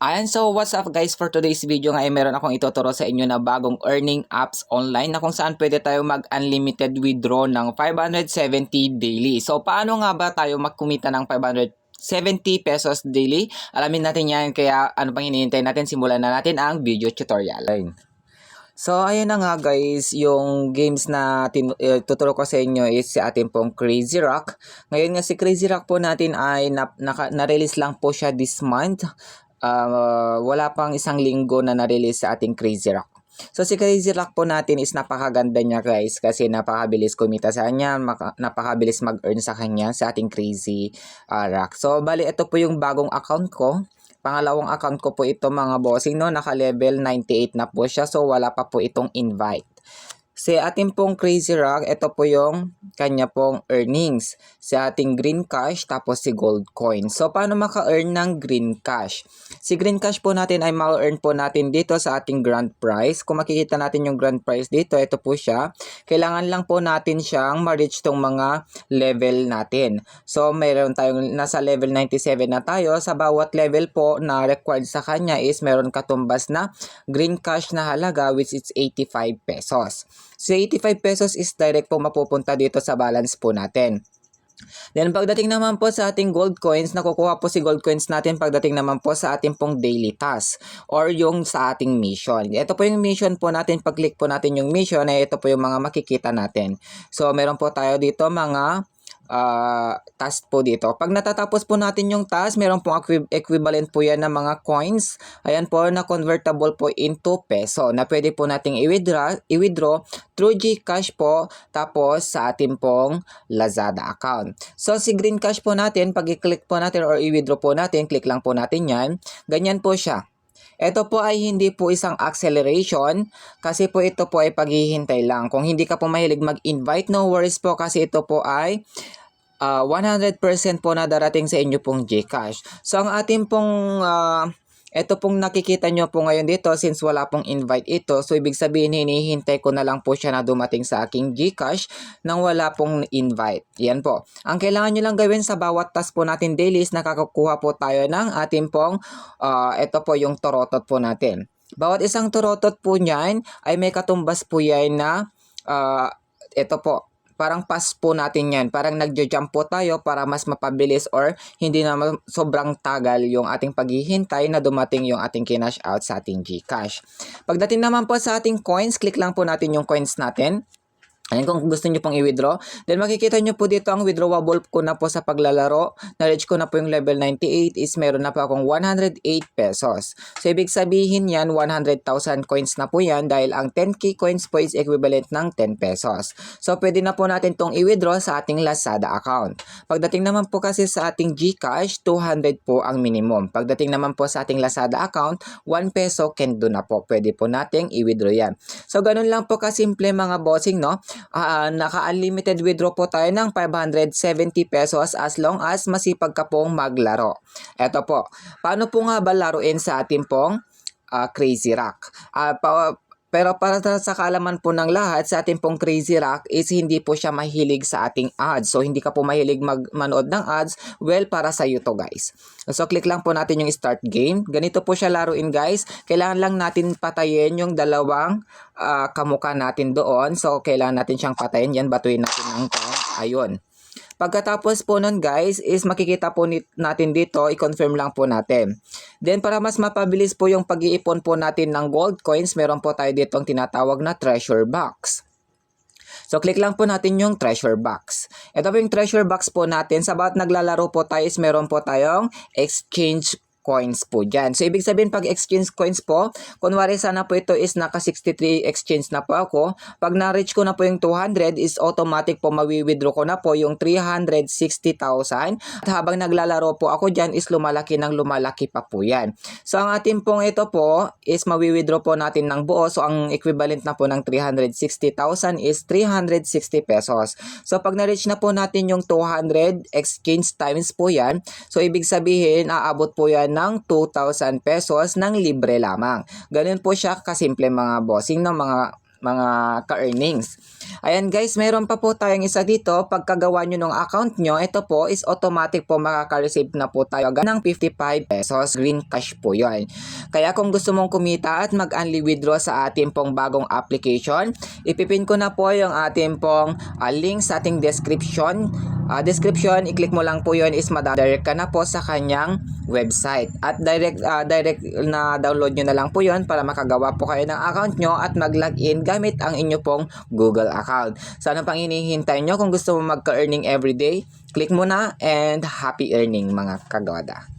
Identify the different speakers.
Speaker 1: Ayan, so what's up guys, for today's video nga ay meron akong ituturo sa inyo na bagong earning apps online na kung saan pwede tayo mag-unlimited withdraw ng 570 daily. So paano nga ba tayo magkumita ng 570 pesos daily? Alamin natin yan, kaya ano pang hinihintay natin, simulan na natin ang video tutorial. So ayun na nga guys, yung games na tuturo ko sa inyo is si ating pong Crazy Rock. Ngayon nga si Crazy Rock po natin ay na-release lang po siya this month. Wala pang isang linggo na na-release sa ating Crazy Rock. So si Crazy Rock po natin is napakaganda niya guys, kasi napakabilis kumita sa kanya, napakabilis mag-earn sa kanya sa ating Crazy Rock. So bali ito po yung bagong account ko. Pangalawang account ko po ito mga bossing, no, naka-level 98 na po siya, so wala pa po itong invite. Si ating pong Crazy Rock, ito po yung kanya pong earnings. Si ating Green Cash, tapos si Gold Coin. So, paano maka-earn ng Green Cash? Si Green Cash po natin ay ma-earn po natin dito sa ating Grand Prize. Kung makikita natin yung Grand Prize dito, ito po siya. Kailangan lang po natin siyang ma-reach tong mga level natin. So, mayroon tayong nasa level 97 na tayo. Sa bawat level po na required sa kanya is meron katumbas na Green Cash na halaga, which is 85 pesos. So 85 pesos is direct po mapupunta dito sa balance po natin. Then pagdating naman po sa ating gold coins, nakukuha po si gold coins natin pagdating naman po sa ating pong daily task or yung sa ating mission. Ito po yung mission po natin. Pag-click po natin yung mission, ito po yung mga makikita natin. So meron po tayo dito mga task po dito. Pag natatapos po natin yung task, meron pong equivalent po yan ng mga coins. Ayan po, na convertible po into peso na pwede po nating i-withdraw through GCash po, tapos sa ating pong Lazada account. So si Green Cash po natin, pag i-click po natin or i-withdraw po natin, click lang po natin yan. Ganyan po siya. Ito po ay hindi po isang acceleration, kasi po ito po ay paghihintay lang. Kung hindi ka po mahilig mag-invite, no worries po, kasi ito po ay 100% po na darating sa inyo pong GCash. So ang ating pong ito pong nakikita nyo po ngayon dito, since wala pong invite ito, so ibig sabihin hinihintay ko na lang po siya na dumating sa aking GCash nang wala pong invite. Yan po. Ang kailangan nyo lang gawin sa bawat task po natin daily is nakakakuha po tayo ng ating pong ito po yung torotot po natin. Bawat isang torotot po niyan ay may katumbas po yan na ito po. Parang pass po natin yan. Parang nagjo-jump po tayo para mas mapabilis or hindi na sobrang tagal yung ating paghihintay na dumating yung ating kinash out sa ating GCash. Pagdating naman po sa ating coins, click lang po natin yung coins natin. Ayan, kung gusto nyo pong i-withdraw. Then makikita nyo po dito ang withdrawable ko na po sa paglalaro. Na-reach ko na po yung level 98 is meron na po akong 108 pesos. So ibig sabihin yan, 100,000 coins na po yan dahil ang 10k coins po is equivalent ng 10 pesos. So pwede na po natin tong i-withdraw sa ating Lazada account. Pagdating naman po kasi sa ating GCash, 200 po ang minimum. Pagdating naman po sa ating Lazada account, 1 peso can do na po. Pwede po nating i-withdraw yan. So ganun lang po kasimple mga bossing, no? Naka-unlimited withdraw po tayo ng 570 pesos as long as masipag ka pong maglaro. Ito po. Paano po nga ba laruin sa ating pong Crazy Rock? Pero para sa kaalaman po ng lahat, sa ating pong Crazy Rock is hindi po siya mahilig sa ating ads. So hindi ka po mahilig manood ng ads, well, para sa iyo to guys. So click lang po natin yung start game. Ganito po siya laruin guys. Kailangan lang natin patayin yung dalawang kamukha natin doon. So kailangan natin siyang patayin. Yan, batuin natin ng ayun. Pagkatapos po nun guys is makikita po natin dito, i-confirm lang po natin. Then para mas mapabilis po yung pag-iipon po natin ng gold coins, meron po tayo dito ang tinatawag na treasure box. So click lang po natin yung treasure box. Ito po yung treasure box po natin. Sa bawat naglalaro po tayo is meron po tayong exchange coins po dyan. So, ibig sabihin pag exchange coins po, kunwari sana po ito is naka 63 exchange na po ako. Pag na-reach ko na po yung 200 is automatic po mawi-withdraw ko na po yung 360,000. At habang naglalaro po ako dyan is lumalaki ng lumalaki pa po yan. So, ang ating pong ito po is mawi-withdraw po natin ng buo. So, ang equivalent na po ng 360,000 is 360 pesos. So, pag na-reach na po natin yung 200 exchange times po yan, so ibig sabihin aabot po yan ng 2,000 pesos ng libre lamang. Ganun po siya kasimple mga bossing, ng mga mga ka-earnings. Ayan guys, meron pa po tayong isa dito. Pagkagawa nyo ng account nyo, ito po is automatic po makaka-receive na po tayo agad ng 55 pesos. Green cash po yun. Kaya kung gusto mong kumita at mag-unli withdraw sa ating pong bagong application, ipipin ko na po yung ating pong link sa ating description. I-click mo lang po yun is madadirect ka na po sa kanyang website. At direct na download nyo na lang po yun para makagawa po kayo ng account nyo at mag-login gamit ang inyo pong Google account. So ano pang hinihintay nyo? Kung gusto mo magka-earning everyday, click mo na and happy earning mga kagawada.